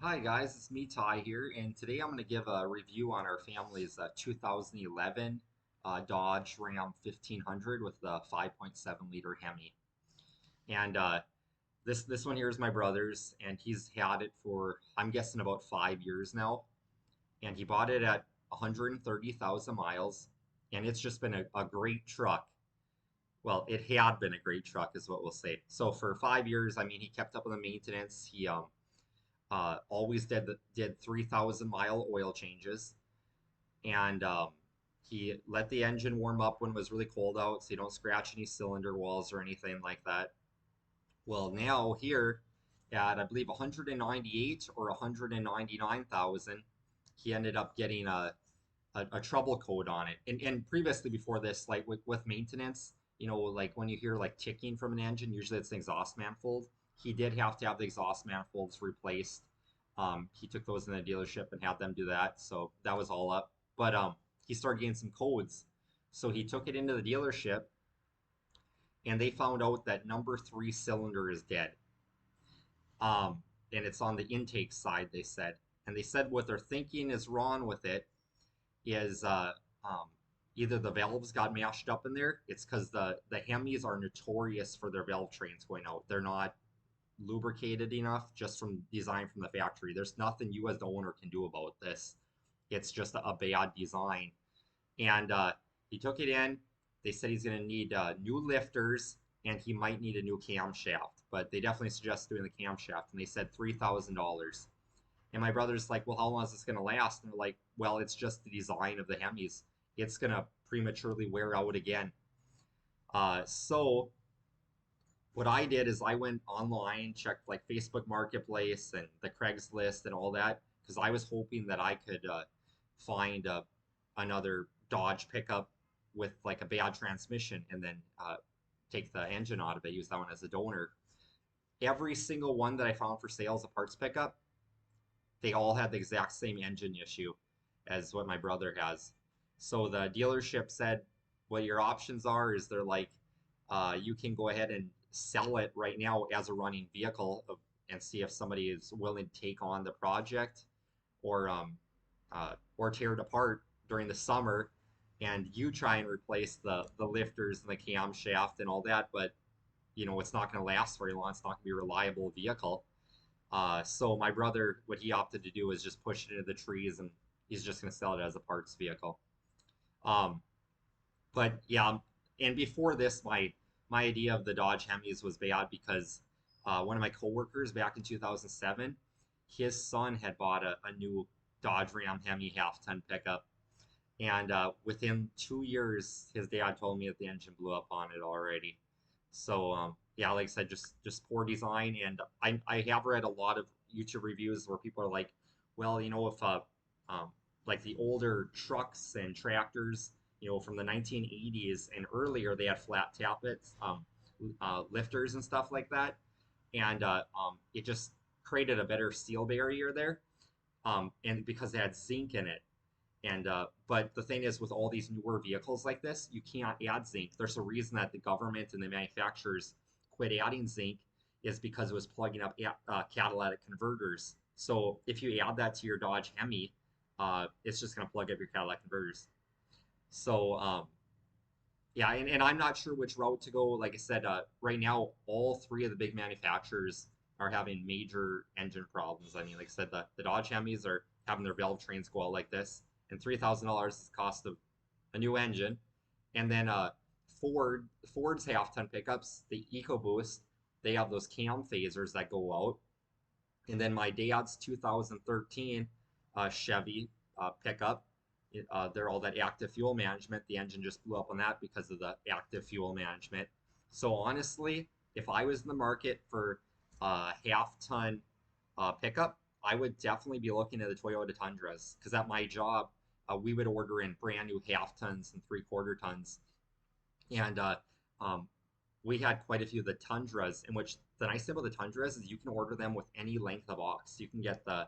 Hi guys, it's me Ty here, and today I'm going to give a review on our family's 2011 Dodge Ram 1500 with the 5.7 liter Hemi. And this one here is my brother's, and he's had it for I'm guessing about 5 years now. And he bought it at 130,000 miles, and it's just been a great truck. Well, it had been a great truck, is what we'll say. So for 5 years, I mean, he kept up with the maintenance. He always did 3,000 mile oil changes, and he let the engine warm up when it was really cold out, so you don't scratch any cylinder walls or anything like that. Well, now here at I believe 198 or 199,000, he ended up getting a trouble code on it. And previously before this, like with maintenance, like when you hear like ticking from an engine, usually it's the exhaust manifold. He did have to have the exhaust manifolds replaced. He took those in the dealership and had them do that, so that was all up. But he started getting some codes, so he took it into the dealership, and they found out that number three cylinder is dead. And it's on the intake side, they said. And they said what they're thinking is wrong with it is um, either the valves got mashed up in there. It's because the Hemis are notorious for their valve trains going out. They're not lubricated enough just from design from the factory. There's nothing you as the owner can do about this. It's just a bad design. And he took it in. They said he's going to need new lifters and he might need a new camshaft, but they definitely suggest doing the camshaft. And they said $3,000. And my brother's like, well, how long is this going to last? And they're like, well, it's just the design of the Hemis. It's going to prematurely wear out again. So what I did is I went online, checked like Facebook Marketplace and the Craigslist and all that, because I was hoping that I could find another Dodge pickup with like a bad transmission and then take the engine out of it, use that one as a donor. Every single one that I found for sale as a parts pickup, they all had the exact same engine issue as what my brother has. So the dealership said, what your options are is they're like, you can go ahead and sell it right now as a running vehicle and see if somebody is willing to take on the project, or tear it apart during the summer, and you try and replace the lifters and the camshaft and all that. But it's not going to last very long. It's not going to be a reliable vehicle. So my brother, what he opted to do is just push it into the trees, and he's just going to sell it as a parts vehicle. Um, but yeah, and before this, my idea of the Dodge Hemis was bad because one of my coworkers back in 2007, his son had bought a new Dodge Ram Hemi half-ton pickup, and within 2 years, his dad told me that the engine blew up on it already. So yeah, like I said, just poor design. And I have read a lot of YouTube reviews where people are like, well, if um, like the older trucks and tractors, from the 1980s and earlier, they had flat tappets, lifters and stuff like that, and it just created a better seal barrier there, and because it had zinc in it. And but the thing is, with all these newer vehicles like this, you can't add zinc. There's a reason that the government and the manufacturers quit adding zinc, is because it was plugging up catalytic converters. So if you add that to your Dodge Hemi, it's just going to plug up your catalytic converters. So yeah, and I'm not sure which route to go. Like I said, right now, all three of the big manufacturers are having major engine problems. I mean, like I said, the Dodge Hemis are having their valve trains go out like this, and $3,000 is the cost of a new engine. And then Ford's half-ton pickups, the EcoBoost, they have those cam phasers that go out. And then my dad's 2013 Chevy pickup, they're all that active fuel management. The engine just blew up on that because of the active fuel management. So honestly, if I was in the market for a half-ton pickup, I would definitely be looking at the Toyota Tundras, because at my job, we would order in brand new half tons and three-quarter tons. And um, we had quite a few of the Tundras, in which the nice thing about the Tundras is you can order them with any length of box. You can get uh,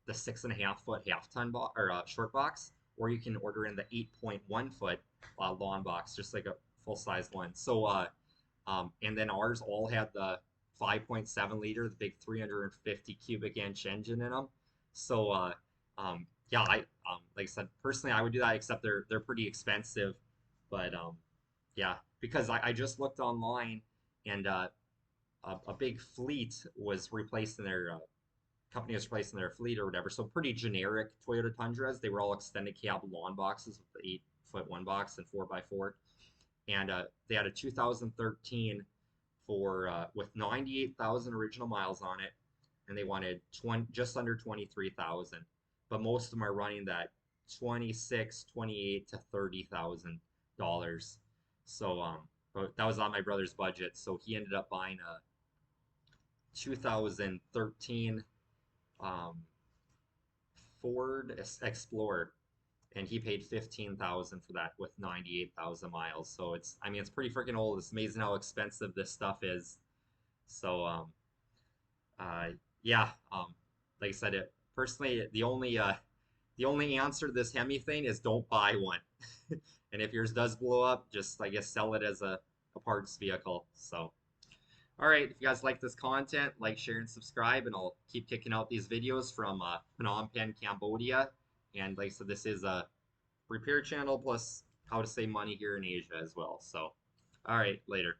the 6.5 foot half ton or short box, or you can order in the 8.1 foot long box, just like a full size one. So and then ours all had 5.7 liter, the big 350 cubic inch engine in them. So yeah, like I said, personally, I would do that. Except they're pretty expensive, but yeah, because I just looked online, and a big fleet was replacing their company was replacing their fleet or whatever. So pretty generic Toyota Tundras. They were all extended cab lawn boxes with the 8 foot one box and 4x4. And they had a 2013 for with 98,000 original miles on it, and they wanted 20, just under 23,000. But most of them are running that 26, 28 to $30,000. So but that was on my brother's budget. So he ended up buying a 2013 um, Ford Explorer, and he paid 15,000 for that with 98,000 miles. So it's, I mean, it's pretty freaking old. It's amazing how expensive this stuff is. So uh, yeah, like I said, it personally the only answer to this Hemi thing is don't buy one. And if yours does blow up, just I guess sell it as a parts vehicle. So all right, if you guys like this content, like, share, and subscribe, and I'll keep kicking out these videos from Phnom Penh, Cambodia. And like I said, this is a repair channel plus how to save money here in Asia as well. So, all right, later.